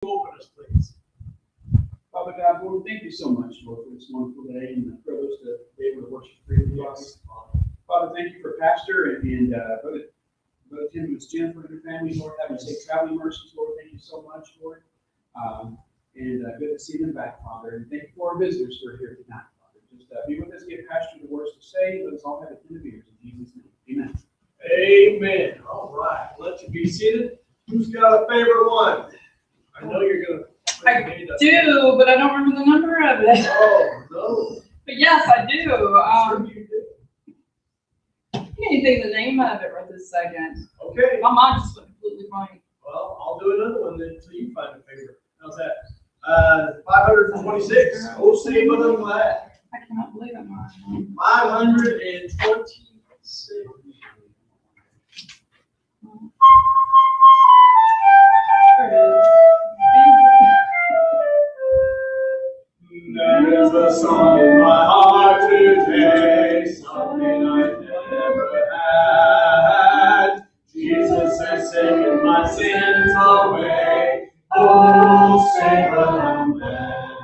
Open us, please. Father God, Lord, thank you so much, Lord, for this wonderful day and the privilege to be able to worship freely. Father, thank you for Pastor and Brother Tim and Jennifer and their family, Lord. Have them safe traveling mercies, Lord. Thank you so much, Lord. Good to see them back, Father. And thank you for our visitors who are here tonight, Father. Just be with us, give Pastor the words to say. Let us all have attentive ears in Jesus' name. Amen. Amen. All right. Let you be seated. Who's got a favorite one? I know you're going to. I do, but I don't remember the number of it. Oh, no. But yes, I do. Sure you do. I can't even think of the name of it right this second. Okay. My mind just went completely blank. Well, I'll do another one then until you find a favorite. How's that? 526. Oh, say, but I'm glad. I cannot believe I'm not. 526. There it is. That is the song in my heart today, something I've never had. Jesus has taken my sins away. Oh, say but I'm glad.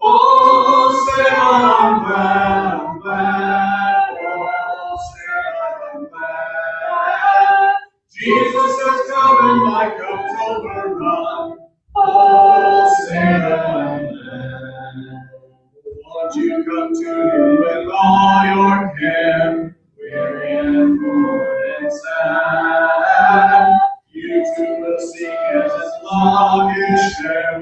Oh, say but I'm glad, I'm glad. Oh, say but I'm glad. Jesus has come and my cup's overrun. Oh, say but I'm glad. Won't you come to him with all your care, weary and worn and sad? You too will sing as his love you share.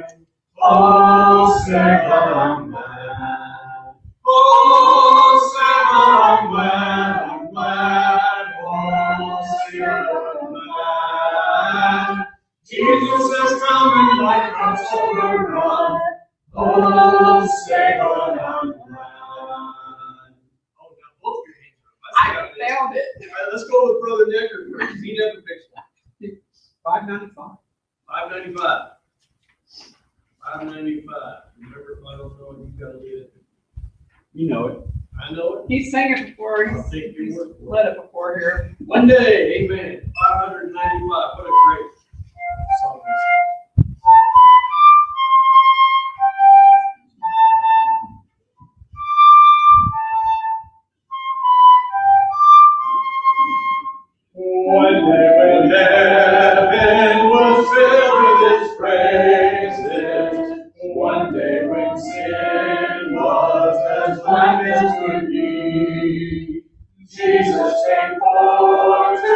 Oh, say but I'm glad. Oh, say but I'm glad, I'm glad. Oh, say but I'm glad. Jesus has come and my cup's overrun. Oh, say but I'm glad. Oh, now both your hands are up. I found it. All right, let's go with Brother Necker first. He never fixed it. 595. 595. 595. Remember, if I don't know it, you gotta leave it. You know it. I know it. He's sang it before. I'll take your He's word for led it before here. One day, amen. 595. What a great song. One day when heaven was filled with his praises, one day when sin was as black as could be, Jesus came forth to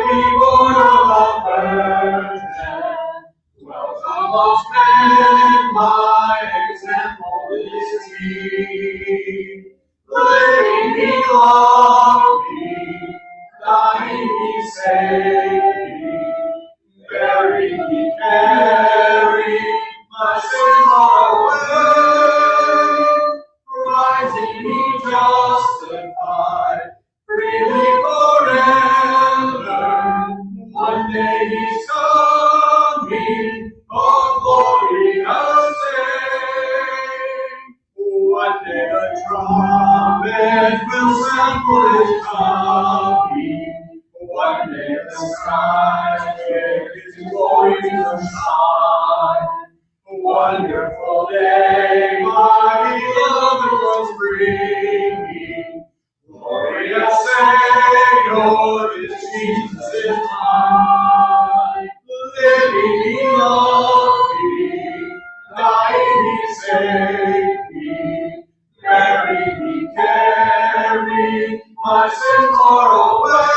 be born of a virgin. Welcome, lost man, my example is he. Living he loved me, dying he saved me, buried he carried my sin far away, rising he justified, freely forever. One day he's coming, oh glorious day. One day the trumpet will sound for his coming. One day the sky will his glory will shine. Wonderful day, my beloved was bringing. Glorious Savior, this Jesus is mine. Living he loved me, dying he saved me, buried he carried my sin far away,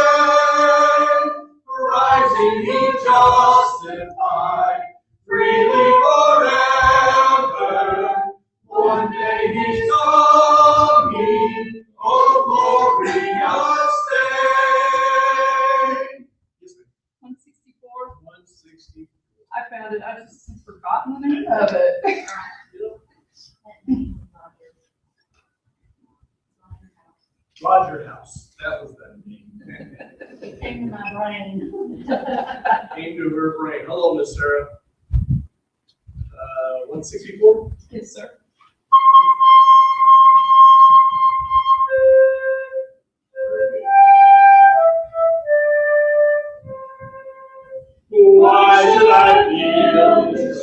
rising he justified, freely forever. One day he's coming, oh glorious day. 164. 160. I found it. I just forgotten the name of it. Roger House. That was that name. It came to my brain. Came to her brain. Hello, Miss Sarah. 164? Yes, sir. Why should I feel this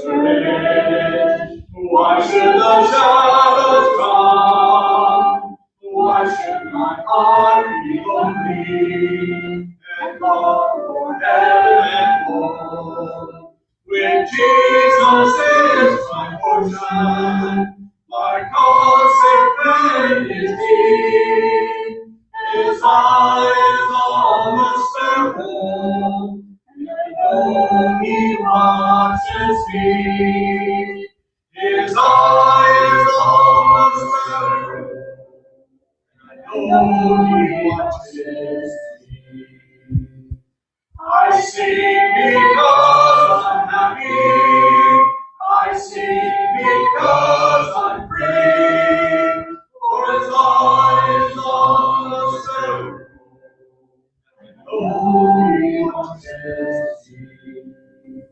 Jesus is my portion, my constant friend is He. His eye is on the sparrow, and He watches me. His eye is on the sparrow, and He watches me. I sing because I'm happy. I sing because I'm free. For His eye is on the sparrow, and He watches me.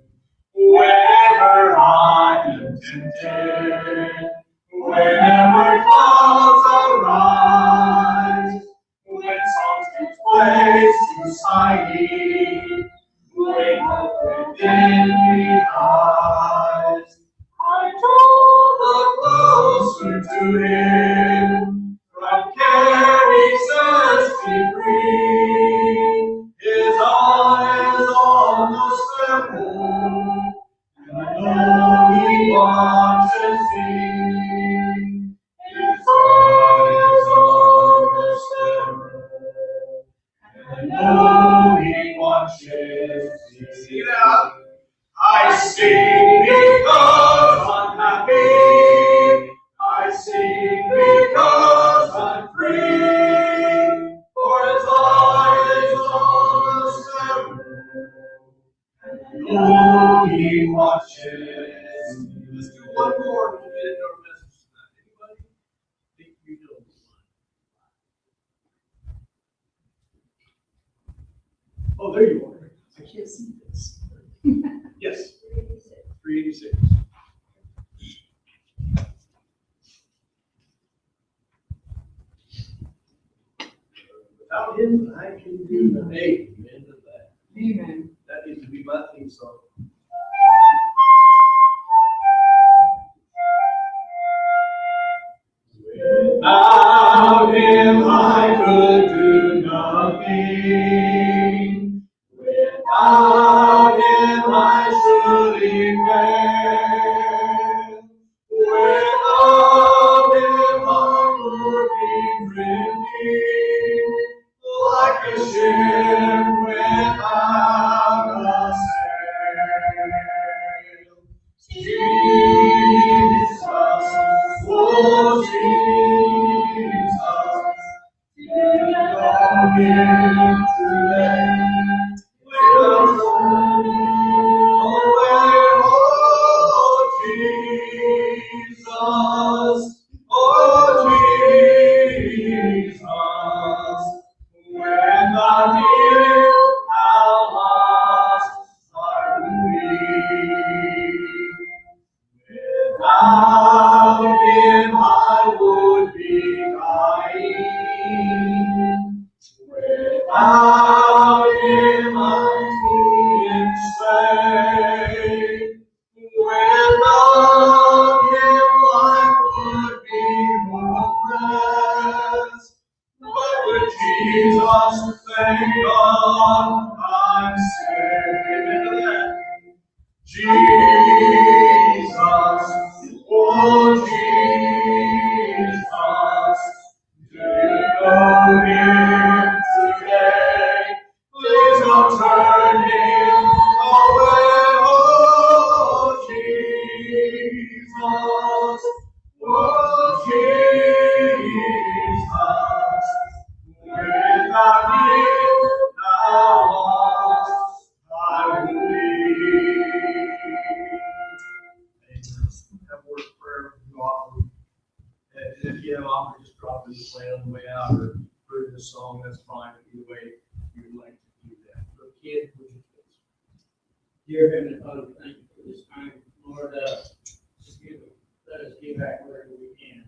Whenever I am tempted, whenever clouds arise, when songs give place to sighing, when hope within me hides, I draw the closer to Him, from care He sets me free. His eye is on the sparrow, and I know He watches me. His eye is on the sparrow, and I know He watches me. See that? I sing because I'm happy. I sing because I'm free. For His eye is on the sparrow, and I know He watches me. Let's do one more and we'll get into our message tonight. Anybody think you know this one? Oh, there you are. I can't see this. Yes. 386. Without Him, I can do nothing. Amen to that. Amen. That needs to be my theme song. Without Him, I could do nothing. Without Him, I surely fail. Without Him, I would be drifting like a ship without a sail. Jesus, oh Jesus, you know Him today. Without away, oh Jesus, when I hear how lost I would be. Without Him I would be dying. Without Him I'm being saved. Without Him life would be hopeless. But with Jesus, thank God, I'm saved. Amen to that. Jesus, oh Jesus, do you know Him today? Please don't turn Him away, oh Jesus, without Him, how lost I would be. Have a word of prayer from you offer. And if you have an offer, just drop it in the plate on the way out or put it in the song, that's fine. Either way you would like to do that. But kid, would you please? Dear Heavenly Father, thank you for this time. Lord, let us give back wherever we can.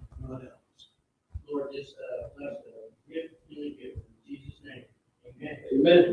Lord, just bless the gift, healing gift. In Jesus' name, amen. Amen.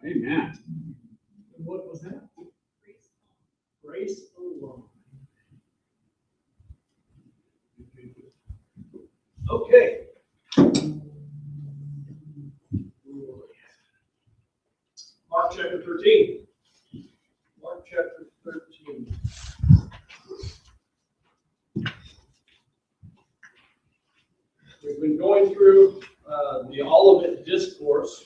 Amen. And what was that? Grace alone. Okay. Mark chapter 13. Mark chapter 13. We've been going through the Olivet Discourse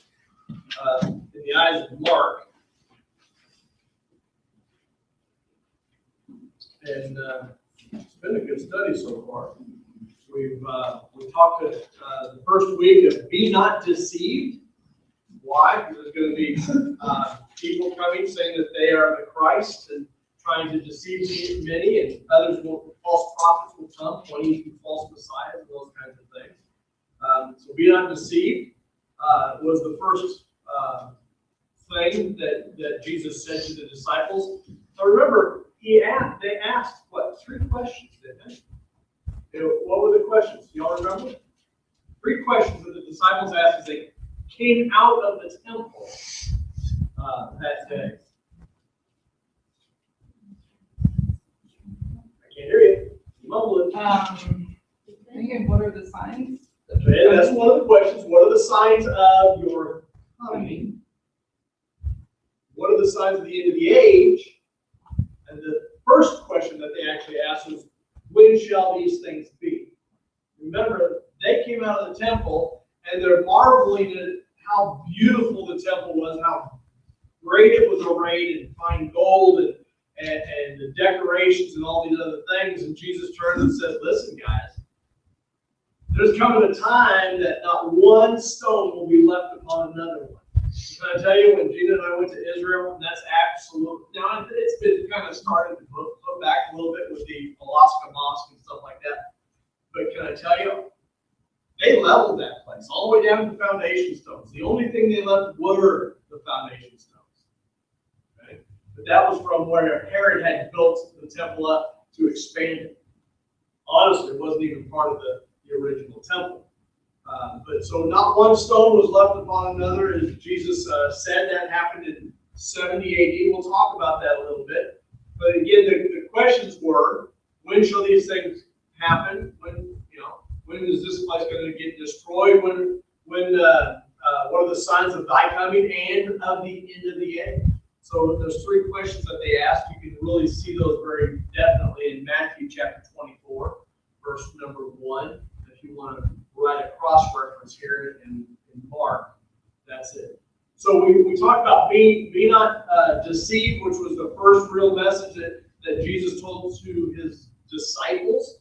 in the eyes of Mark. And it's been a good study so far. We talked the first week of be not deceived. Why? Because there's going to be people coming saying that they are the Christ and trying to deceive many, and false prophets will come, pointing to false messiahs and those kinds of things. So be not deceived was the first thing that Jesus said to the disciples. So remember, they asked, what, 3 questions, didn't they? What were the questions? Do y'all remember? 3 questions that the disciples asked as they came out of the temple that day. I can't hear you. You mumble it. Thinking, what are the signs? Okay, that's one of the questions. What are the signs of your coming? What are the signs of the end of the age? And the first question that they actually asked was, when shall these things be? Remember, they came out of the temple and they're marveling at how beautiful the temple was, how great it was arrayed in fine gold and the decorations and all these other things. And Jesus turns and says, listen, guys, there's coming a time that not one stone will be left upon another one. Can I tell you, when Gina and I went to Israel, that's absolute. Now, it's been kind of started to put back a little bit with the Alaska Mosque and stuff like that. But can I tell you, they leveled that place all the way down to the foundation stones. The only thing they left were the foundation stones. Okay? But that was from where Herod had built the temple up to expand it. Honestly, it wasn't even part of the original temple. But so not one stone was left upon another, as Jesus said. That happened in 70 AD. We'll talk about that a little bit. But again, the questions were, when shall these things happen? When is this place going to get destroyed? What are the signs of thy coming and of the end of the age? So there's 3 questions that they asked. You can really see those very definitely in Matthew chapter 24, verse number 1. If you want to write a cross-reference here in Mark, that's it. So we talked about be not deceived, which was the first real message that Jesus told to his disciples.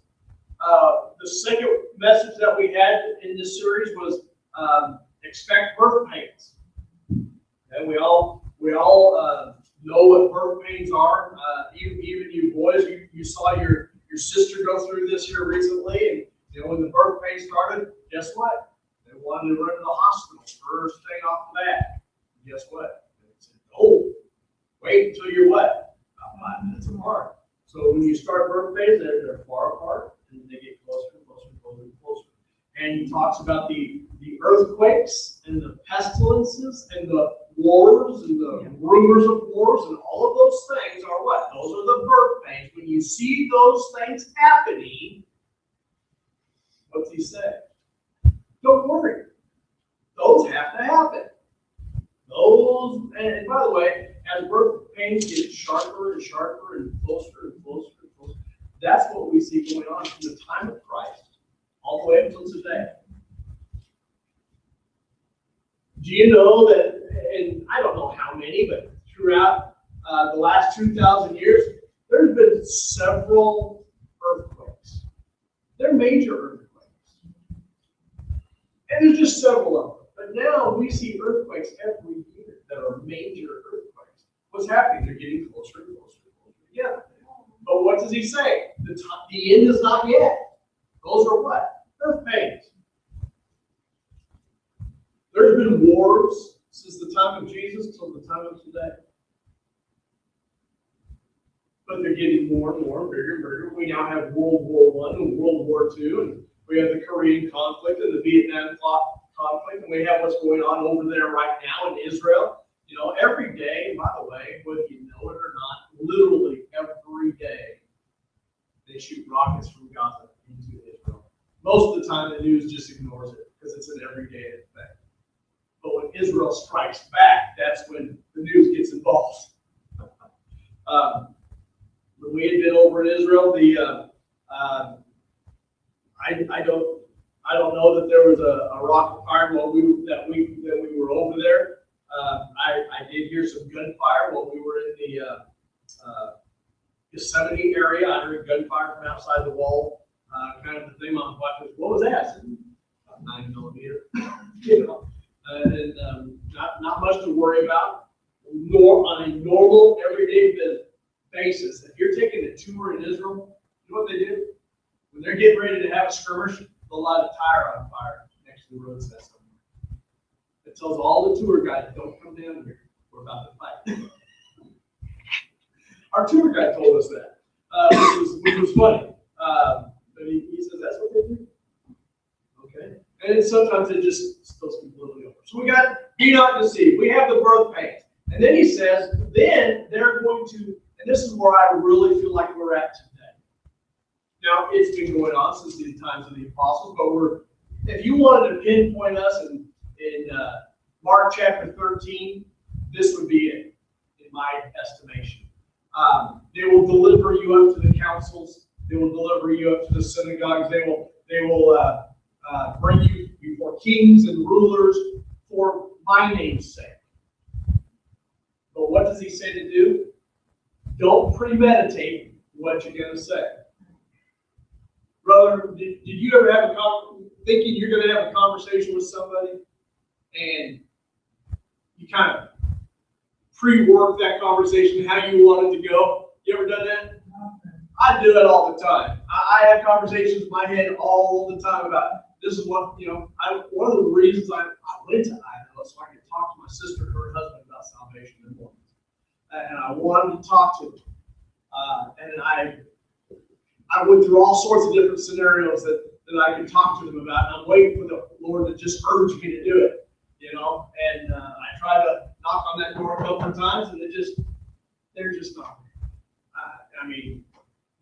The second message that we had in this series was expect birth pains. And we all know what birth pains are. Even you boys, you saw your sister go through this here recently, and when the birth pains started, guess what? They wanted to run to the hospital first thing off the bat. Guess what? They said, "Oh, wait until you're what? About 5 minutes apart." So when you start birth pains, they're far apart, and they get closer and closer and closer and closer. And he talks about the earthquakes and the pestilences and the wars and the rumors of wars, and all of those things are what? Those are the birth pains. When you see those things happening, what's he say? Don't worry. Those have to happen. And by the way, as birth pains get sharper and sharper and closer and closer and closer, that's what we see going on from the time of Christ all the way until today. Do you know that, and I don't know how many, but throughout the last 2,000 years, there's been several earthquakes. They're major earthquakes. And there's just several of them. But now we see earthquakes every year that are major earthquakes. What's happening? They're getting closer and closer and closer together. But what does he say? The end is not yet. Those are what? Earth pains. There's been wars since the time of Jesus till the time of today. But they're getting more and more, bigger and bigger. We now have World War I and World War II, and we have the Korean conflict and the Vietnam conflict, and we have what's going on over there right now in Israel. Every day, by the way, whether you know it or not, literally every day, they shoot rockets from Gaza into Israel. Most of the time, the news just ignores it because it's an everyday thing. But when Israel strikes back, that's when the news gets involved. When we had been over in Israel, I don't know that there was a rocket fire while we were over there. I did hear some gunfire while we were in the Yosemite area. I heard gunfire from outside the wall, kind of the thing. My wife was, "What was that?" I said, "About 9mm." And not much to worry about. On a normal, everyday basis, if you're taking a tour in Israel, you know what they do? When they're getting ready to have a skirmish, they'll light a tire on fire next to the roadside somewhere. It tells all the tour guides, "Don't come down here. We're about to fight." Our tour guide told us that, which was funny. But he says, "That's what they do." Okay. And then sometimes it just spills completely over. So we got be not deceived. We have the birth pains. And then he says, then they're going to, and this is where I really feel like we're at today. Now, it's been going on since the times of the apostles, but if you wanted to pinpoint us in Mark chapter 13, this would be it, in my estimation. They will deliver you up to the councils. They will deliver you up to the synagogues. They will bring you before kings and rulers for my name's sake. But what does he say to do? Don't premeditate what you're going to say. Brother, did you ever have thinking you're going to have a conversation with somebody and you kind of pre-work that conversation how you want it to go? You ever done that? I do it all the time. I have conversations in my head all the time about this is what, one of the reasons I went to Idaho so I could talk to my sister and her husband about salvation in the morning. And I wanted to talk to them. And I went through all sorts of different scenarios that I could talk to them about. And I'm waiting for the Lord to just urge me to do it, And I tried to knock on that door a couple of times, and they're just not.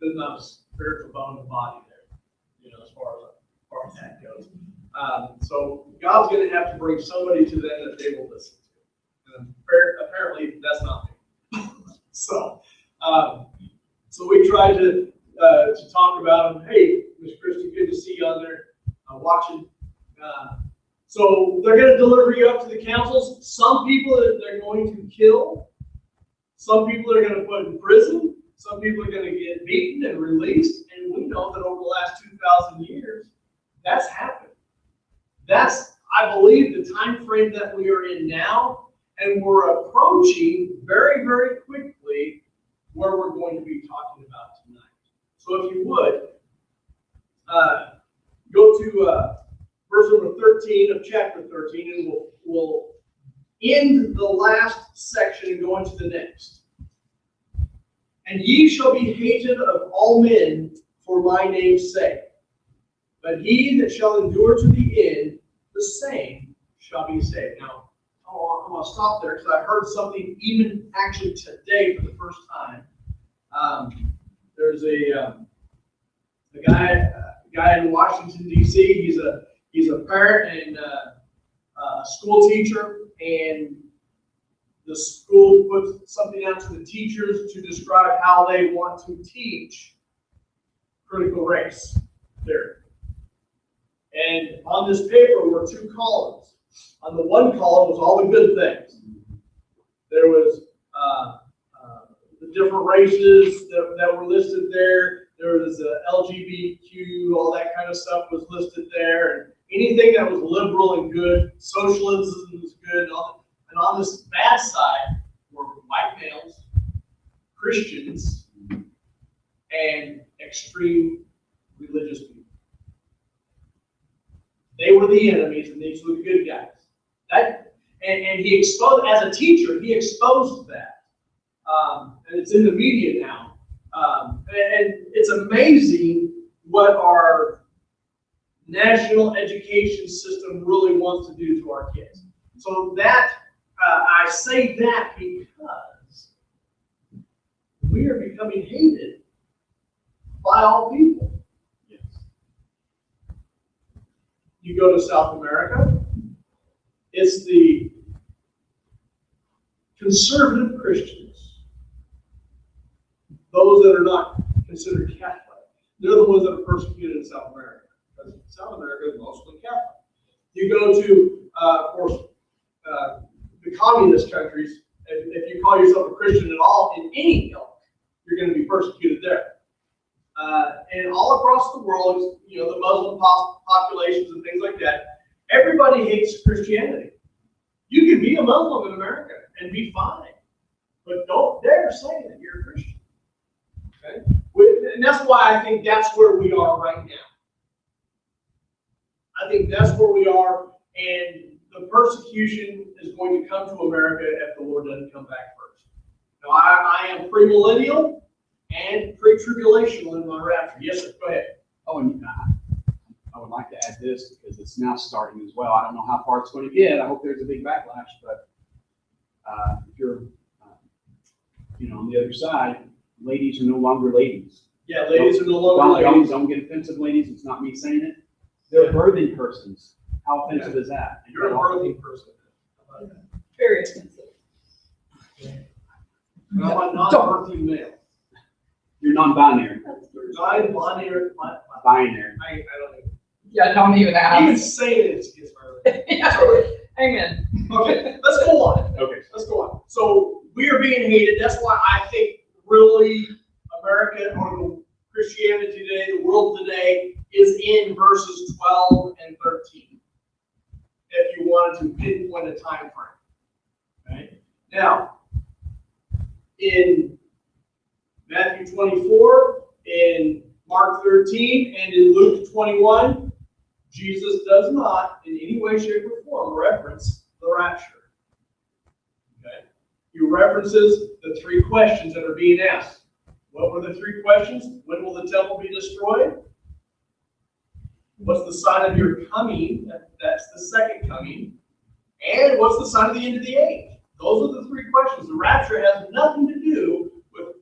There's not a spiritual bone in the body there, as far as that goes. So God's going to have to bring somebody to them that they will listen to. And apparently, that's not me. So we tried to talk about them. Hey, Miss Christie, good to see you on there watching. So they're going to deliver you up to the councils. Some people they're going to kill. Some people they're going to put in prison. Some people are going to get beaten and released, and we know that over the last 2,000 years, that's happened. That's, I believe, the time frame that we are in now, and we're approaching very, very quickly where we're going to be talking about tonight. So if you would, go to verse number 13 of chapter 13, and we'll end the last section and go into the next. And ye shall be hated of all men for my name's sake. But he that shall endure to the end, the same shall be saved. Now, I'm going to stop there because I heard something even actually today for the first time. There's a guy in Washington, D.C. He's a parent and a school teacher, and the school puts something out to the teachers to describe how they want to teach critical race theory. And on this paper were two columns. On the one column was all the good things. There was the different races that were listed there. There was LGBTQ, all that kind of stuff was listed there. And anything that was liberal and good, socialism was good. And on this bad side were white males, Christians, and extreme religious people. They were the enemies, and these were the good guys. And he exposed, as a teacher, he exposed that. And it's in the media now. And it's amazing what our national education system really wants to do to our kids. So that, I say that because we are becoming hated by all people. Yes. You go to South America, it's the conservative Christians, those that are not considered Catholic. They're the ones that are persecuted in South America, because South America is mostly Catholic. You go to, of course, the communist countries. If you call yourself a Christian at all in any ilk, you're going to be persecuted there. And all across the world, you know, the Muslim populations and things like that, everybody hates Christianity. You can be a Muslim in America and be fine, but don't dare say that you're a Christian. Okay? And that's why I think that's where we are right now. I think that's where we are, and the persecution is going to come to America if the Lord doesn't come back first. Now, I am premillennial and pre-tribulational in my rapture. Yes, sir. Go ahead. Oh, and I would like to add this because it's now starting as well. I don't know how far it's going to get. I hope there's a big backlash, but if you're, on the other side, ladies are no longer ladies. Yeah, ladies are no longer ladies. Don't get offensive, ladies. It's not me saying it. They're birthing persons. How offensive is that? You're a birthing person. Very expensive. I'm a non-birthing male. You're non-binary. Non-binary. Binary. I don't even. Yeah, don't even Even ask. saying it gets early. Yeah. Amen. Okay, let's go on. Okay. Let's go on. So we are being hated. That's why I think really America or the Christianity today, the world today, is in verses 12 and 13. If you wanted to pinpoint a time frame. Okay? Now, in Matthew 24, in Mark 13, and in Luke 21, Jesus does not, in any way, shape, or form, reference the rapture. Okay? He references the three questions that are being asked. What were the three questions? When will the temple be destroyed? What's the sign of your coming? That's the second coming. And what's the sign of the end of the age? Those are the three questions. The rapture has nothing to do with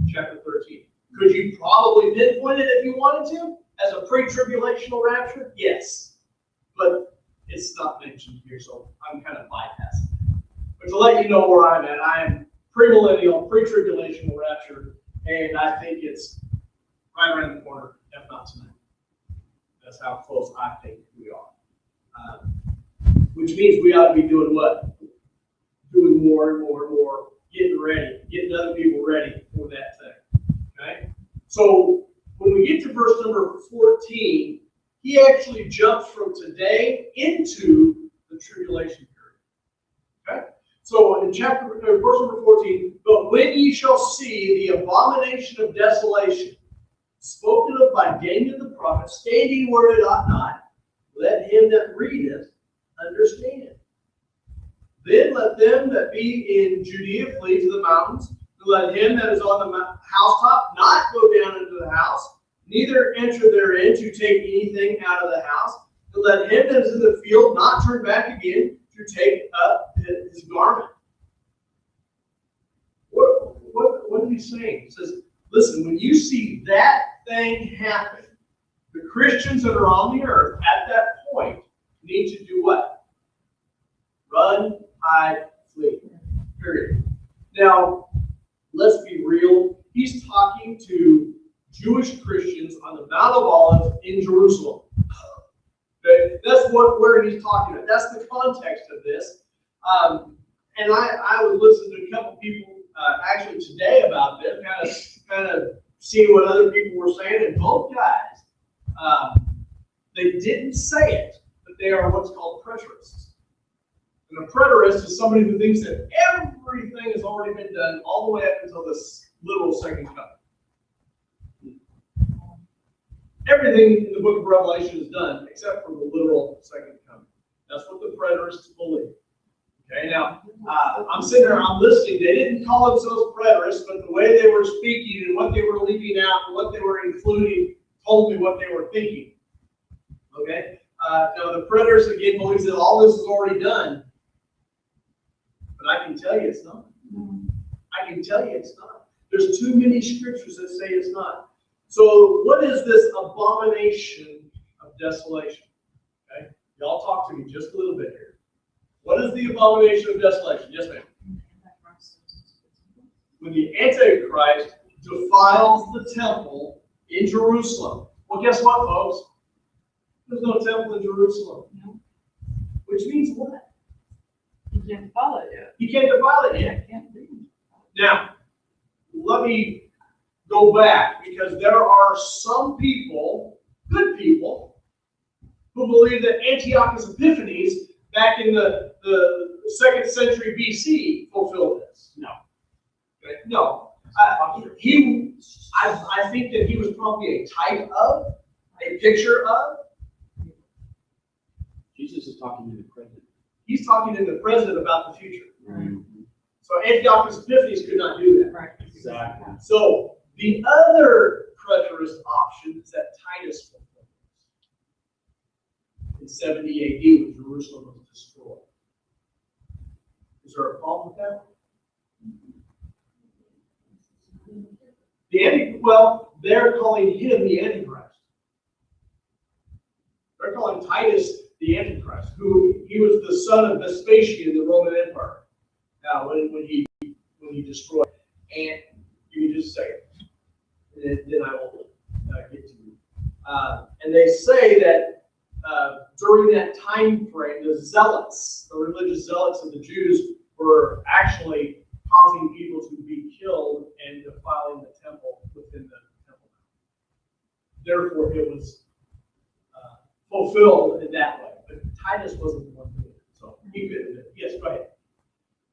chapter 13. Could you probably pinpoint it if you wanted to as a pre-tribulational rapture? Yes. But it's not mentioned here, so I'm kind of bypassing it. But to let you know where I'm at, I am premillennial, pre-tribulational rapture, and I think it's right around the corner, if not tonight. That's how close I think we are. Which means we ought to be doing what? Doing more and more and more, getting ready, getting other people ready for that thing. So when we get to verse number 14, he actually jumps from today into the tribulation period. Okay? So in verse number 14, but when ye shall see the abomination of desolation, spoken of by Daniel the prophet, standing where it ought not, let him that readeth understand. Then let them that be in Judea flee to the mountains, and let him that is on the housetop not go down into the house, neither enter therein to take anything out of the house, and let him that is in the field not turn back again to take up his garment. What is he saying? He says, listen, when you see that thing happen, the Christians that are on the earth at that point need to do what? Run, hide, flee. Period. Now, let's be real. He's talking to Jewish Christians on the Mount of Olives in Jerusalem. Okay? That's where he's talking about. That's the context of this. And I was listening to a couple people actually today about this, kind of seeing what other people were saying, and both guys, they didn't say it, but they are what's called preterists. And a preterist is somebody who thinks that everything has already been done all the way up until this literal second coming. Everything in the book of Revelation is done except for the literal second coming. That's what the preterists believe. Okay, now, I'm sitting there, I'm listening. They didn't call themselves preterists, but the way they were speaking and what they were leaving out and what they were including told me what they were thinking. Okay? Now, the preterists, again, believes that all this is already done. But I can tell you it's not. I can tell you it's not. There's too many scriptures that say it's not. So, what is this abomination of desolation? Okay? Y'all talk to me just a little bit here. What is the abomination of desolation? Yes, ma'am. When the Antichrist defiles the temple in Jerusalem. Well, guess what, folks? There's no temple in Jerusalem. No. Which means what? You can't follow it. He can't defile it yet. Can't do it. Now, let me go back, because there are some people, good people, who believe that Antiochus Epiphanes back in the 2nd century BC fulfilled this. No. Okay? No. I think that he was probably a type of, a picture of. Jesus is talking in the present. He's talking in the present about the future. Right. So Antiochus Epiphanes could not do that. Right. Exactly. So the other preterist option is that Titus fulfilled this in 70 AD when Jerusalem was destroyed. Is there a problem with that? They're calling him the Antichrist. They're calling Titus the Antichrist, who he was the son of Vespasian, the Roman Empire. Now, when he destroyed, and give me just a second, and then I will get to you. And they say that during that time frame, the zealots, the religious zealots of the Jews, were actually causing people to be killed and defiling the temple within the temple. Therefore, it was fulfilled in that way. But Titus wasn't the one doing it, so he couldn't do it. Yes, go ahead.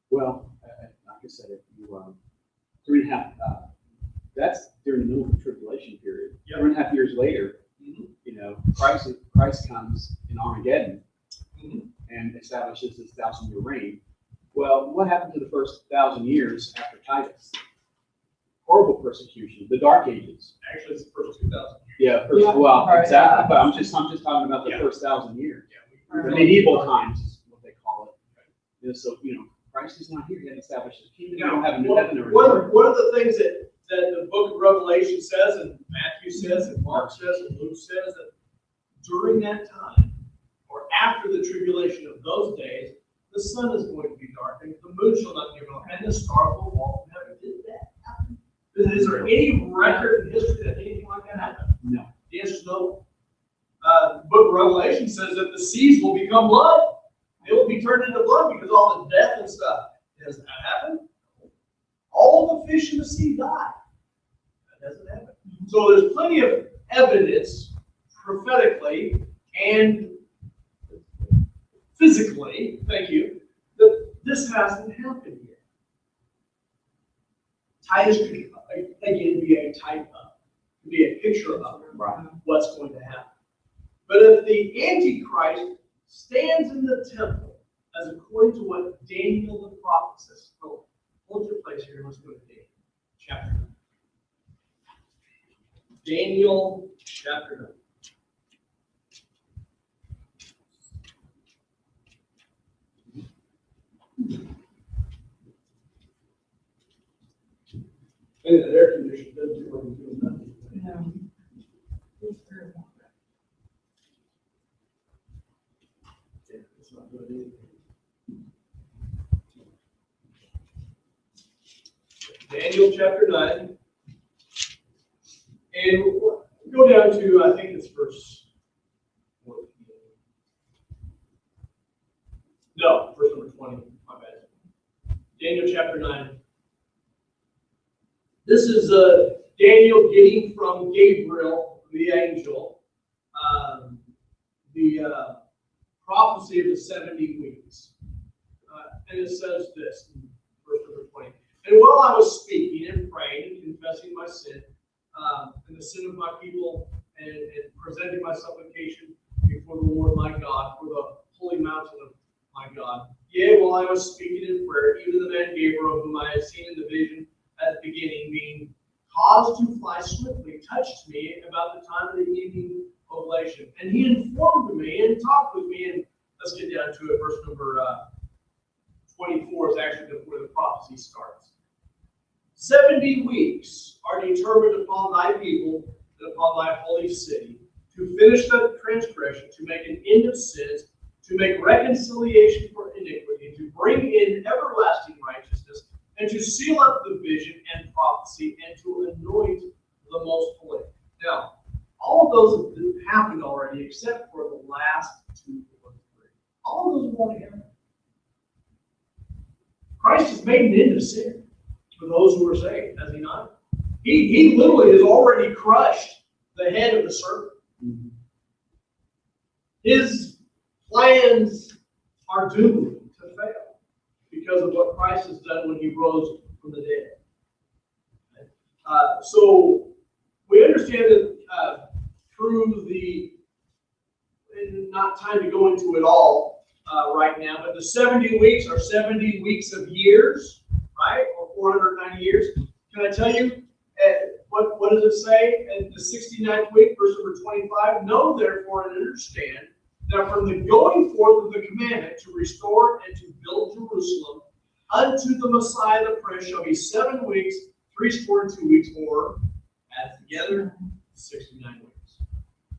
Well, like I said, if you 3.5, that's during the middle of the tribulation period. Yep. 3.5 years later, you know, Christ comes in Armageddon and establishes this 1,000-year reign. Well, what happened to the first 1,000 years after Titus? Horrible persecution, the Dark Ages. Actually, it's the first 2,000. Yeah, Yeah, well, right. exactly. But I'm just talking about the first 1,000 years. Yeah, The medieval times is what they call it. And so, you know, Christ is not here yet established his kingdom. We don't have a new heaven or one of the things that the book of Revelation says, and Matthew says, and Mark says, and Luke says, that during that time, or after the tribulation of those days, the sun is going to be darkened, the moon shall not give off, and the stars will fall from heaven. Did that happen? Is there any record in history that anything like that happened? No. The answer is no. The book of Revelation says that the seas will become blood. They will be turned into blood because all the death and stuff. Does that happen? All the fish in the sea die. That doesn't happen. So there's plenty of evidence prophetically and physically, thank you, that this hasn't happened yet. Titus could, again, be a type of, be a picture of what's going to happen. But if the Antichrist stands in the temple, as according to what Daniel the prophet says, hold your place here, let's go to Daniel, chapter 9. Daniel, chapter 9. And the air conditioning doesn't do anything, nothing. No. It's terrible. Yeah, it's not doing anything. Daniel chapter 9. And we'll go down to, I think it's verse 14. No, verse number 20. My bad. Daniel chapter 9. This is Daniel getting from Gabriel, the angel, the prophecy of the 70 weeks. And it says this in verse number 20. And while I was speaking and praying and confessing my sin, and the sin of my people, and presenting my supplication before the Lord my God, for the holy mountain of my God. Yea, while I was speaking in prayer, even the man Gabriel, whom I had seen in the vision at the beginning, being caused to fly swiftly, touched me about the time of the evening oblation. And he informed me and talked with me, and let's get down to it. Verse number 24 is actually where the prophecy starts. 70 weeks are determined upon thy people and upon thy holy city, to finish the transgression, to make an end of sins, to make reconciliation for iniquity, to bring in everlasting righteousness, and to seal up the vision and prophecy, and to anoint the most holy. Now, all of those have happened already, except for the last 2 or 3. All of those are going to happen. Christ has made an end of sin for those who are saved, has he not? He literally has already crushed the head of the serpent. Mm-hmm. His plans are doomed to fail because of what Christ has done when he rose from the dead. So we understand that through the, and not time to go into it all right now, but the 70 weeks are 70 weeks of years, right? Or 490 years. Can I tell you, what does it say in the 69th week, verse number 25? Know therefore and understand that from the going forth of the commandment to restore and to build Jerusalem unto the Messiah the Prince shall be 7 weeks, 62 weeks, or add together 69 weeks.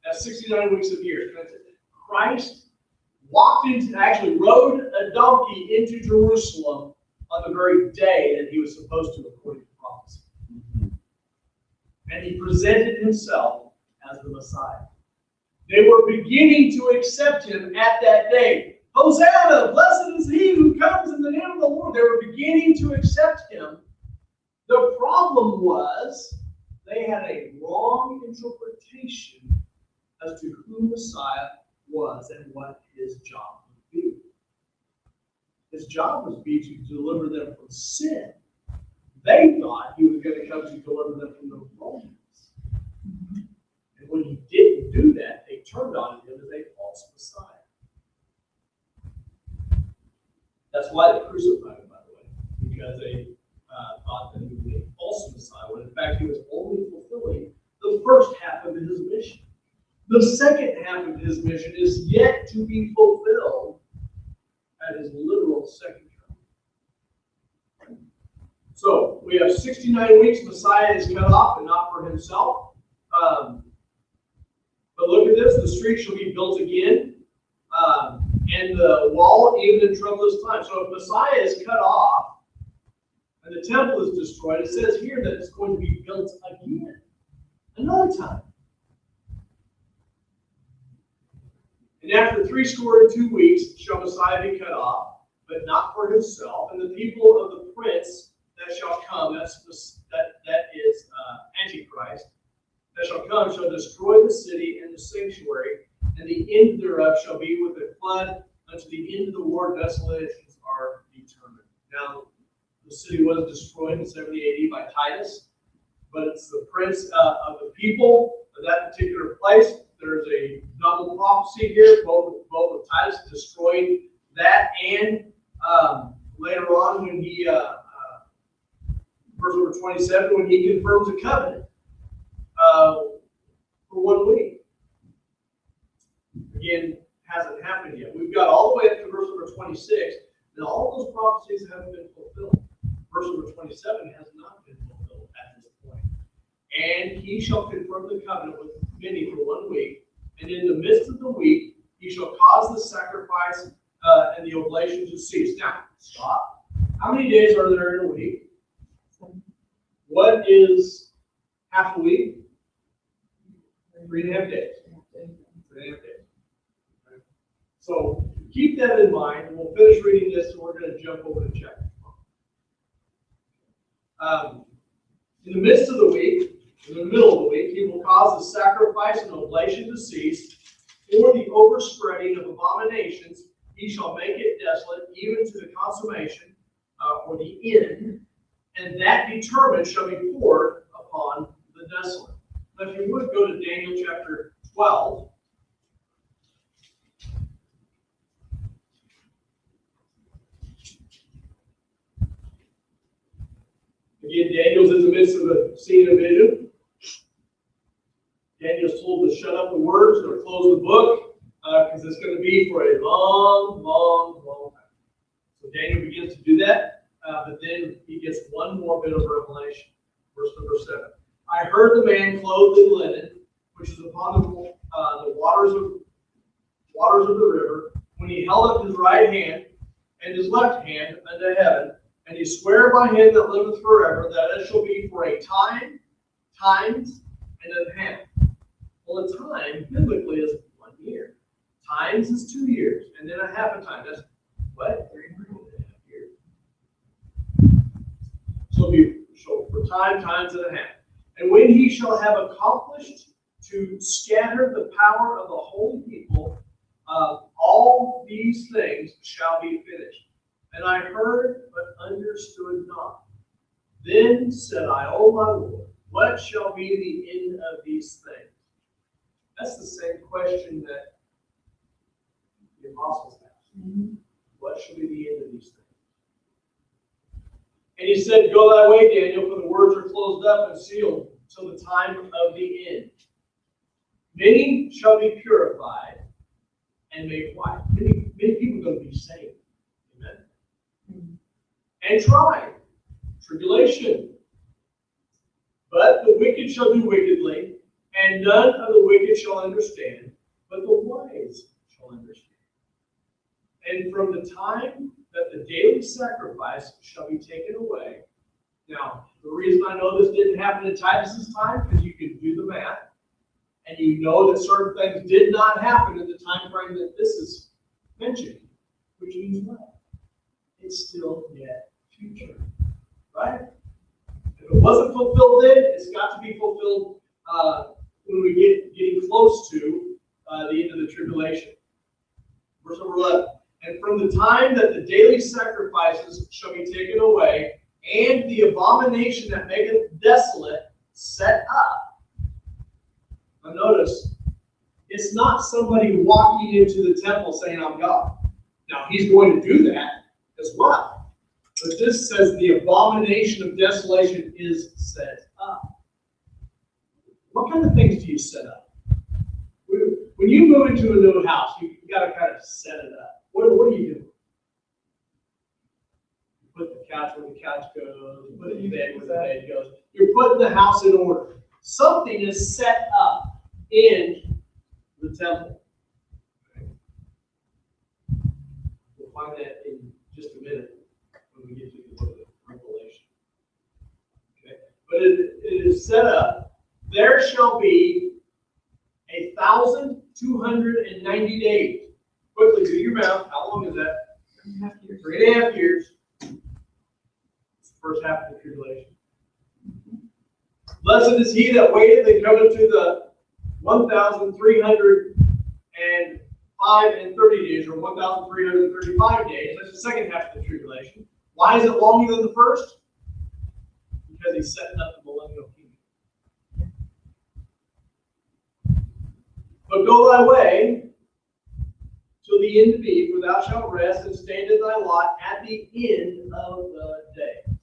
That's 69 weeks of years. Christ walked into, actually rode a donkey into Jerusalem on the very day that he was supposed to, according to prophecy. And he presented himself as the Messiah. They were beginning to accept him at that day. Hosanna, blessed is he who comes in the name of the Lord. They were beginning to accept him. The problem was they had a wrong interpretation as to who Messiah was and what his job would be. His job was to deliver them from sin. They thought he was going to come to deliver them from the Romans. And when he didn't do that, they turned on him as a false Messiah. That's why they crucified him, by the way, because they thought that he was a false Messiah, when in fact he was only fulfilling the first half of his mission. The second half of his mission is yet to be fulfilled at his literal second coming. So we have 69 weeks. Messiah is cut off and not for himself. But look at this: the street shall be built again, and the wall even in troublous times. So if Messiah is cut off and the temple is destroyed, it says here that it's going to be built again, another time. And after 62 weeks shall Messiah be cut off, but not for himself, and the people of the prince that shall come, that is Antichrist, that shall come shall destroy the city and the sanctuary, and the end thereof shall be with a flood unto the end of the war. Desolations are determined. Now, the city was destroyed in 70 AD by Titus, but it's the prince of the people of that particular place. There's a double prophecy here, both of Titus destroying that, and later on when he, verse number 27, when he confirms a covenant for 1 week. Again, hasn't happened yet. We've got all the way up to verse number 26, and all those prophecies haven't been fulfilled. Verse number 27 has not been fulfilled at this point. And he shall confirm the covenant with many for 1 week, and in the midst of the week he shall cause the sacrifice and the oblation to cease. Now, stop. How many days are there in a week? What is half a week? 3.5 days. 3.5 days. So keep that in mind, and we'll finish reading this, and we're going to jump over to chapter 12. In the midst of the week, in the middle of the week, he will cause the sacrifice and oblation to cease, for the overspreading of abominations, he shall make it desolate, even to the consummation, or the end, and that determined shall be poured upon the desolate. Now, if you would go to Daniel chapter 12. Again, Daniel's in the midst of a scene of vision. Daniel's told to shut up the words or close the book because it's going to be for a long, long, long time. So Daniel begins to do that, but then he gets one more bit of revelation. Verse number 7. I heard the man clothed in linen, which is upon the waters of the river, when he held up his right hand and his left hand unto heaven, and he sware by him that liveth forever, that it shall be for a time, times, and a half. Well, a time, biblically, is 1 year. Times is 2 years, and then a half a time. That's what? 3.5 years. So for time, times, and a half. And when he shall have accomplished to scatter the power of the holy people, all these things shall be finished. And I heard, but understood not. Then said I, O my Lord, what shall be the end of these things? That's the same question that the apostles asked. Mm-hmm. What shall be the end of these things? And he said, Go thy way, Daniel, for the words are closed up and sealed till the time of the end. Many shall be purified and made white. Many people are going to be saved. Amen. And tried. Tribulation. But the wicked shall do wickedly, and none of the wicked shall understand, but the wise shall understand. And from the time that the daily sacrifice shall be taken away. Now, the reason I know this didn't happen in Titus's time, because you can do the math, and you know that certain things did not happen in the time frame that this is mentioned, which means what? It's still yet future, right? If it wasn't fulfilled then, it's got to be fulfilled when we get getting close to the end of the tribulation. Verse number 11. And from the time that the daily sacrifices shall be taken away, and the abomination that maketh desolate set up. Now notice, it's not somebody walking into the temple saying, I'm God. Now, he's going to do that as well. But this says the abomination of desolation is set up. What kind of things do you set up? When you move into a new house, you got to kind of set it up. What do you do? You put the couch where the couch goes, you put the bed where the bed goes. You're putting the house in order. Something is set up in the temple. Okay. We'll find that in just a minute when we get to the book of Revelation. Okay. But it is set up. There shall be 1,290 days. Quickly, do your math. How long is that? 3.5 years. 3.5 years. It's the first half of the tribulation. Blessed is he that waiteth and cometh to the 1,305 and 30 days, or 1,335 days. That's the second half of the tribulation. Why is it longer than the first? Because he's setting up the millennial kingdom. But go thy way till the end be, for thou shalt rest and stand in thy lot at the end of the days.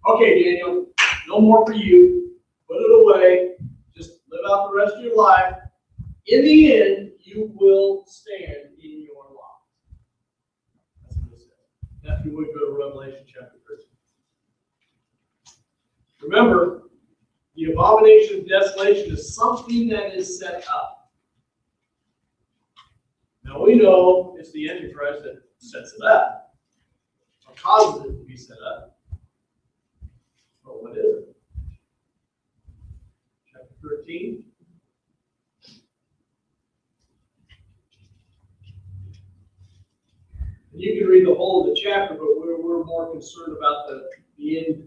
Okay, Daniel, no more for you. Put it away. Just live out the rest of your life. In the end, you will stand in your lot. That's what it says. Now, if you would go to Revelation chapter 13. Remember, the abomination of desolation is something that is set up. Now we know it's the Antichrist that sets it up, or causes it to be set up. But what is it? Chapter 13. And you can read the whole of the chapter, but we're more concerned about the end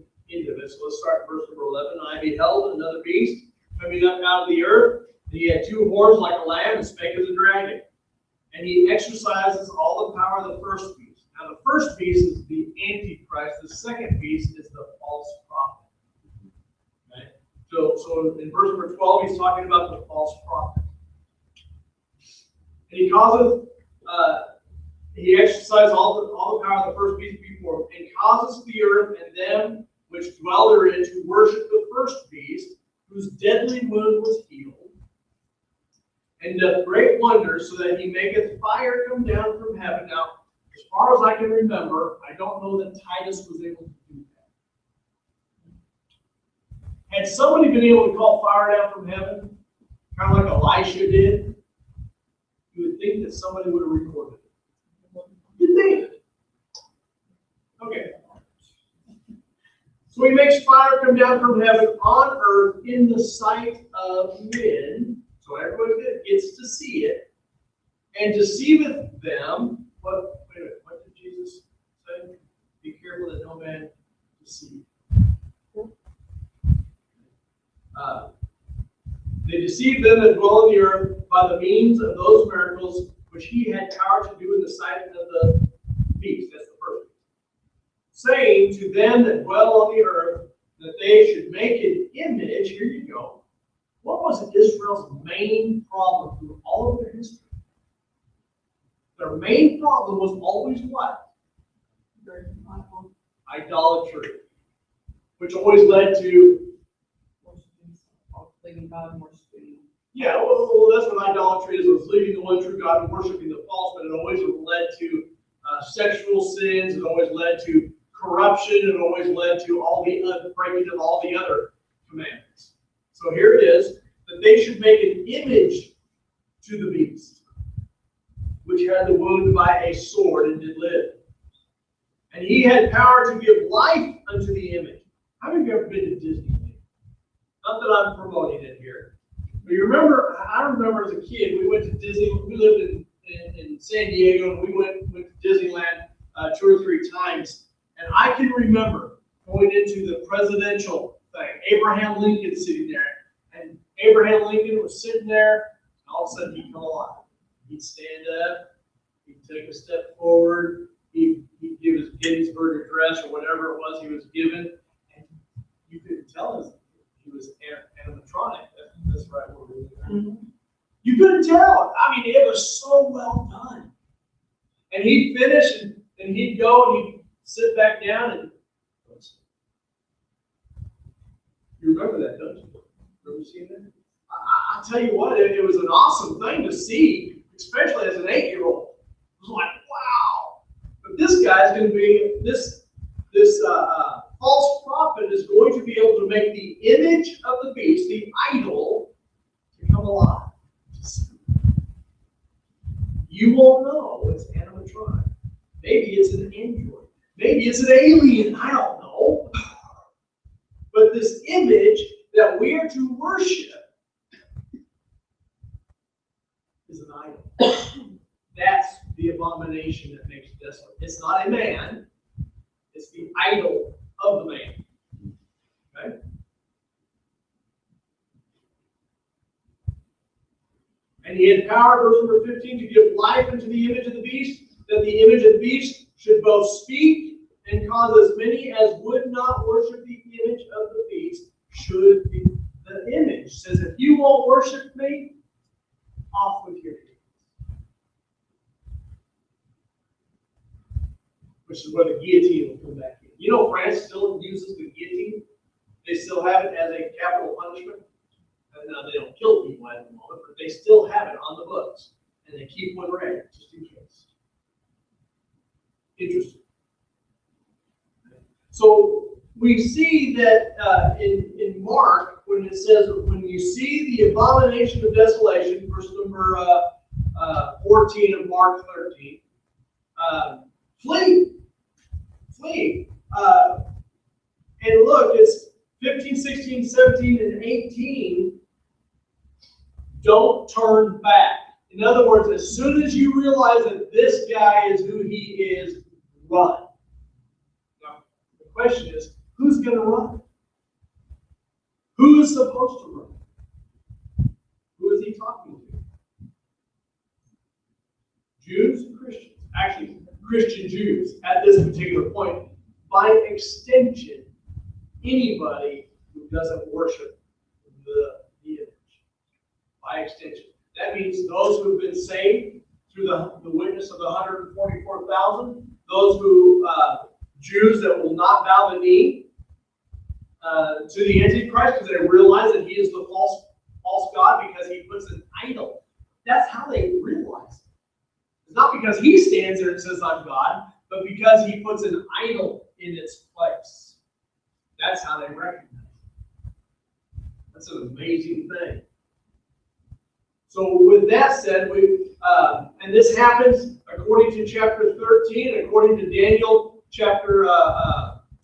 of it. So let's start at verse number 11. I beheld another beast coming up out of the earth, and he had two horns like a lamb, and spake as a dragon. And he exercises all the power of the first beast. Now the first beast is the Antichrist. The second beast is the false prophet. Okay? So in verse number 12, he's talking about the false prophet. And he causeth, he exercises all the power of the first beast before him, and causes the earth and them which dwell therein to worship the first beast, whose deadly wound was healed, and doth great wonders, so that he maketh fire come down from heaven. Now, as far as I can remember, I don't know that Titus was able to do that. Had somebody been able to call fire down from heaven, kind of like Elisha did, you would think that somebody would have recorded it. You'd think. Okay. So he makes fire come down from heaven on earth in the sight of men. So everybody gets to see it, and deceiveth them. What did Jesus say? Be careful that no man deceive. They deceive them that dwell on the earth by the means of those miracles which he had power to do in the sight of the beast. That's the first. Saying to them that dwell on the earth that they should make an image. Here you go. What was Israel's main problem through all of their history? Their main problem was always what? Idolatry. Which always led to... Leaving God and worshiping. Yeah, well, that's what idolatry is. It was leaving the one true God and worshiping the false, but it always led to sexual sins. It always led to corruption. It always led to all the breaking of all the other commandments. So here it is, that they should make an image to the beast, which had the wound by a sword and did live. And he had power to give life unto the image. How many of you ever been to Disney? Not that I'm promoting it here. But you remember, I remember as a kid, we went to Disney, we lived in San Diego, and we went to Disneyland 2 or 3 times. And I can remember going into the presidential thing, Abraham Lincoln sitting there. And Abraham Lincoln was sitting there, and all of a sudden he'd come alive. He'd stand up, he'd take a step forward, he'd give his Gettysburg Address or whatever it was he was given, and you couldn't tell him he was animatronic. That's right where we were. Mm-hmm. You couldn't tell. I mean, it was so well done. And he'd finish, and he'd go, and he'd sit back down, and you remember that, don't you? Remember seeing that? I'll tell you what, it was an awesome thing to see, especially as an 8-year-old. It was like, wow. But this guy's going to be, this false prophet is going to be able to make the image of the beast, the idol, to come alive. You won't know it's animatronic. Maybe it's an android. Maybe it's an alien. I don't know. But this image that we are to worship is an idol. That's the abomination that makes it desolate. It's not a man. It's the idol of the man. Okay? And he had power, verse number 15, to give life unto the image of the beast, that the image of the beast should both speak and cause as many as would not worship the image of the beast should be. The image says, if you won't worship me, off with your hands. Which is where the guillotine will come back in. You know, France still uses the guillotine. They still have it as a capital punishment. And now they don't kill people at the moment, but they still have it on the books. And they keep one ready, just in case. Interesting. So we see that in Mark, when it says, when you see the abomination of desolation, verse number 14 of Mark 13, flee. Flee. And look, it's 15, 16, 17, and 18. Don't turn back. In other words, as soon as you realize that this guy is who he is, run. Now, the question is, who's going to run? Who is supposed to run? Who is he talking to? Jews and Christians. Actually, Christian Jews at this particular point. By extension, anybody who doesn't worship the image. By extension. That means those who have been saved through the witness of the 144,000, those who, Jews that will not bow the knee to the Antichrist because they realize that he is the false God because he puts an idol. That's how they realize it. It's not because he stands there and says, I'm God, but because he puts an idol in its place. That's how they recognize it. That's an amazing thing. So with that said, and this happens according to chapter 13, according to Daniel chapter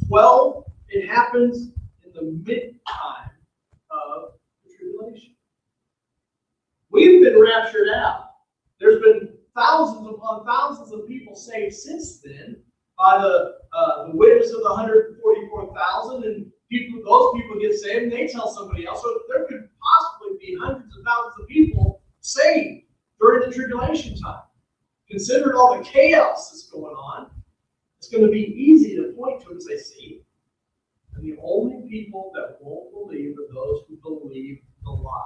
12, it happens in the mid-time of the tribulation. We've been raptured out. There's been thousands upon thousands of people saved since then by the witness of the 144,000, and those people get saved and they tell somebody else. So there could possibly be hundreds of thousands of people saved during the tribulation time. Considering all the chaos that's going on, it's going to be easy to point to and say, see, and the only people that won't believe are those who believe the lie.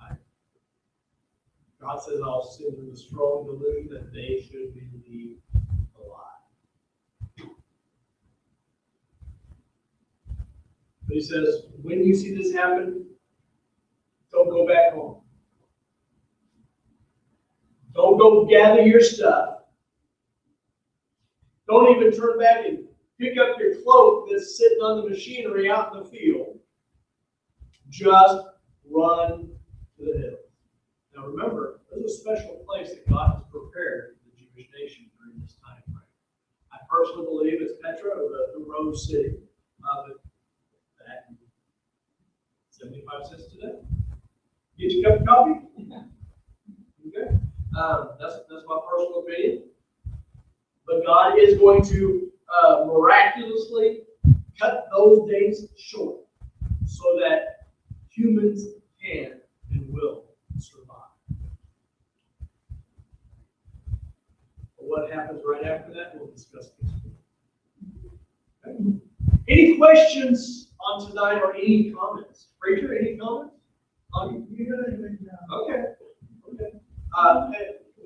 Right? God says, I'll send them a strong delusion that they should believe the lie. But he says, when you see this happen, don't go back home. Don't go gather your stuff. Don't even turn back and pick up your cloak that's sitting on the machinery out in the field. Just run to the hills. Now remember, there's a special place that God has prepared for the Jewish nation during this time frame. I personally believe it's Petra, or the Rose City. That 75 cents today. Get you a cup of coffee? Okay. That's my personal opinion. But God is going to miraculously cut those days short so that humans can and will survive. But what happens right after that, we'll discuss this. Okay. Any questions on tonight or any comments? Preacher, any comments? Okay.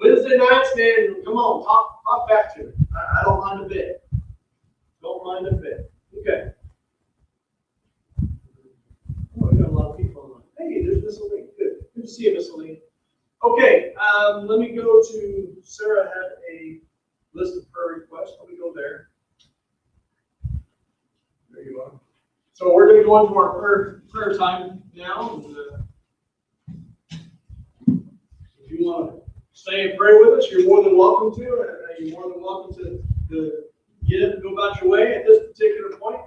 Wednesday nights, man, come on, talk back to me. I don't mind a bit. Don't mind a bit. Okay. Oh, we got a lot of people online. Hey, there's Miss Aline. Good. Good to see you, Miss Aline. Okay, let me go to, Sarah had a list of prayer requests. Let me go there. There you are. So we're going to go into our prayer time now. If you want to stay and pray with us, you're more than welcome to. You're more than welcome to get up and go about your way at this particular point.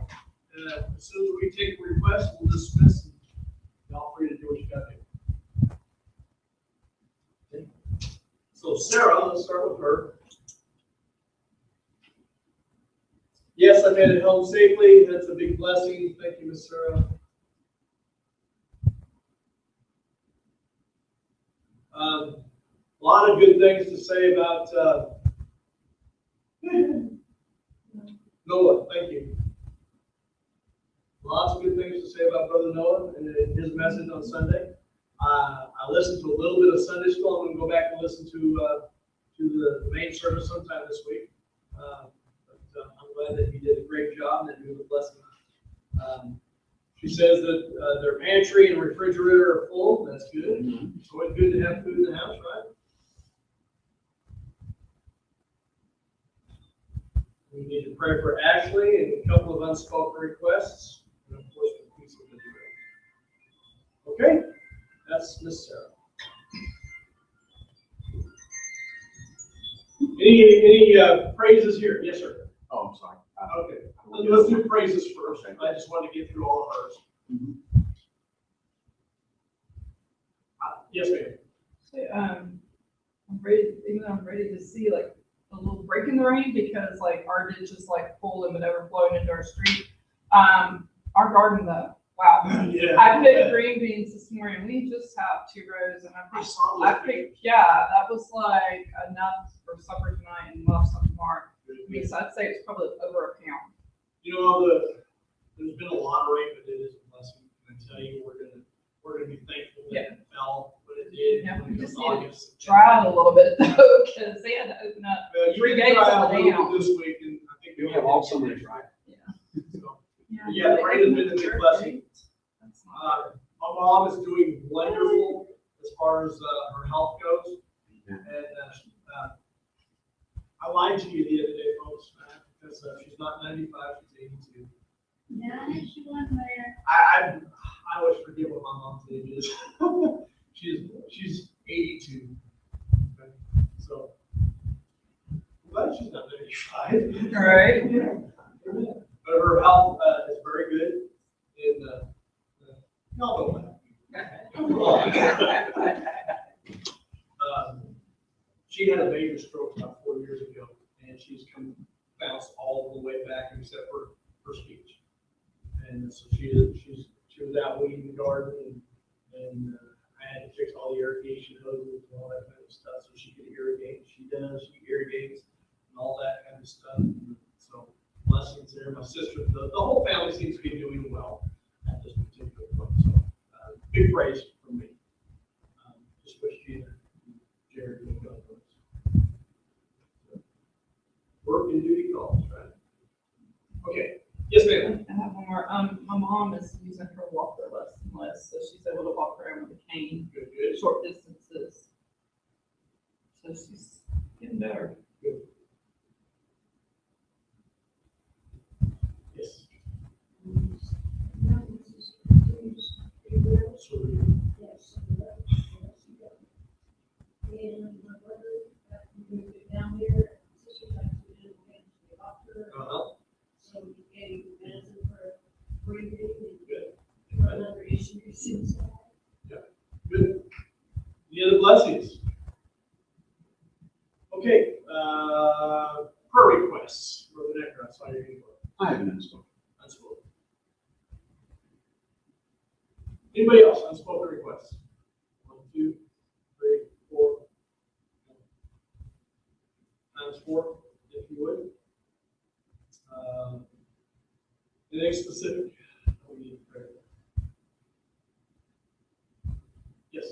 As soon as we take requests, we'll dismiss. And y'all free to do what you got to do. Okay. So Sarah, let's start with her. Yes, I made it home safely. That's a big blessing. Thank you, Miss Sarah. A lot of good things to say about Noah. Thank you. Lots of good things to say about Brother Noah and his message on Sunday. I listened to a little bit of Sunday school. I'm going to go back and listen to the main service sometime this week. I'm glad that he did a great job and that he was a blessing. She says that their pantry and refrigerator are full. That's good. It's always good to have food in the house, right? We need to pray for Ashley and a couple of unspoken requests. And of course, the peace of Israel. Okay, that's Miss Sarah. Any praises here? Yes, sir. Oh, I'm sorry. Okay, let's do praises first. I just wanted to get through all of hers. Yes, ma'am. So, I'm ready, even though I'm ready to see like a little break in the rain because like our ditch is like full and been overflowing into our street. Our garden though, wow. Yeah. I picked green beans this morning. We just have 2 rows and I picked, yeah, that was like enough for supper tonight and left some tomorrow. I mean, so I'd say it's probably over a pound. You know, there's been a lot of rain, but it is a blessing. And I tell you, we're gonna be thankful that it fell, but it did. Yeah, when we it just was need to August. dry out a little bit though, because they had to open up. Well, you 3 can gates try on out the a little dam. bit this week, and I think We have all summer to dry. So, yeah, the rain has been a big blessing. That's not My mom is doing wonderful as far as her health goes. And I lied to you the other day, folks, because she's not 95, she's 82. Yeah, she went there. I always forget what my mom's age is. she's 82. Okay. So I'm glad she's not 95. All right. But her health is very good. And y'all don't laugh. She had a major stroke about 4 years ago, and she's bounced all the way back except for her speech. And so she was out weeding the garden, and I had to fix all the irrigation hoses and all that kind of stuff so she could irrigate. She does. She irrigates and all that kind of stuff. So blessings there. My sister, the whole family seems to be doing well at this particular point. So big praise from me. Just wish you and Jared would go for us. Work and duty calls, right? Okay. Yes, ma'am. I have one more. My mom is using her walker less and less, so she's able to walk around with a cane, Good, good. short distances. So she's getting better. Good. Yes. So, Yes. And my brother moved it down there, so she had to do the doctor. So we gave medicine for breathing good. and for another issue since that. Good. Any other blessings? Okay, prayer requests. Brother Necker, I saw your hand up. I have an unspoken. Unspoken. Anybody else? Unspoken requests? 1, 2, 3, 4. Times 4, if you would. Anything specific? We need to pray. Yes.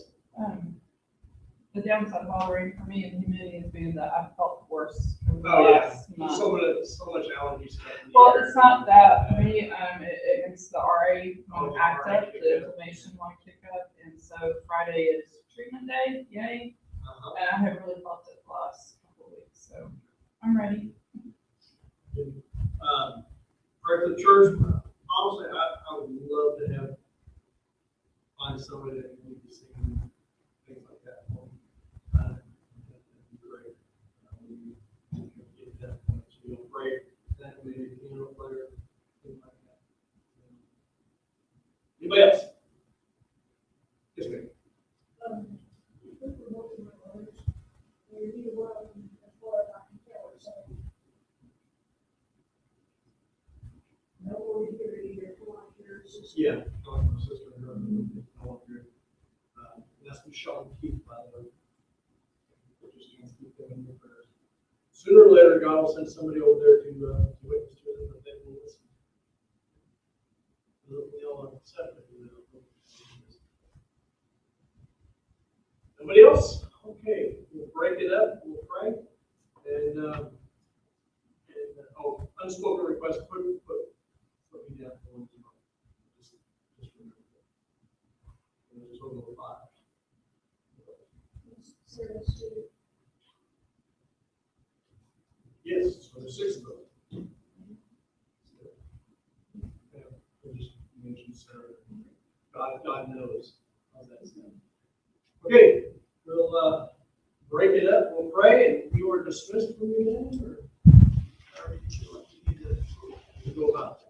The downside of all the rain for me and humidity has been that I've felt worse. over the Oh, yeah. last month. So much allergy stuff. in the Well, air. it's not that for me. It makes the RA Oh, the act RA up, kick the up. inflammation want to kick up, and so Friday is treatment day. Yay! Uh-huh. And I have really felt it the last couple of weeks, so I'm ready. For the church, honestly, I would love to find somebody that can be singing things like that. That'd be great. We can get that, so you'll pray, that maybe piano player, things like that. Anybody else? Yes, ma'am. Yeah, my sister and her, I want to. That's Michelle Keith, by the way. sooner or later, God will send somebody over there to witness to them, but they will listen. We all accept it. Nobody else? Okay, we'll break it up, we'll pray, and unspoken request, put me down for one tomorrow. Just remember that. And there's a total of 5. Yes, so there's 6 of them. Yeah, we'll just mention Sarah. God knows. How's that sound? Okay, we'll break it up, we'll pray, and you are dismissed from your day, or however you feel like you need to go about it.